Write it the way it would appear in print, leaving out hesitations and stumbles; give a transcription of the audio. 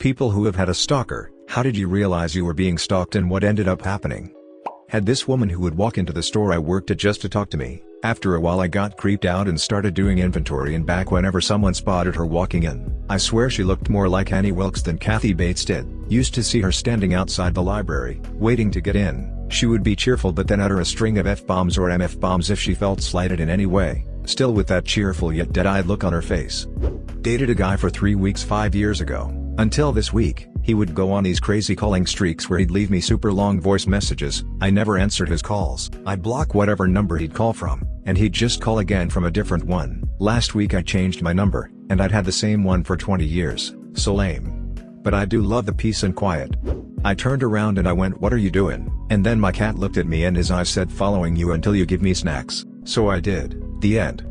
People who have had a stalker, how did you realize you were being stalked and what ended up happening? Had this woman who would walk into the store I worked at just to talk to me. After a while I got creeped out and started doing inventory and back whenever someone spotted her walking in. I swear she looked more like Annie Wilkes than Kathy Bates did. Used to see her standing outside the library, waiting to get in. She would be cheerful but then utter a string of F-bombs or MF bombs if she felt slighted in any way, still with that cheerful yet dead-eyed look on her face. Dated a guy for 3 weeks 5 years ago. Until this week, he would go on these crazy calling streaks where he'd leave me super long voice messages. I never answered his calls. I'd block whatever number he'd call from, and he'd just call again from a different one. Last week I changed my number, and I'd had the same one for 20 years, so lame. But I do love the peace and quiet. I turned around and I went, "What are you doing?" And then my cat looked at me and his eyes said, "Following you until you give me snacks." So I did. The end.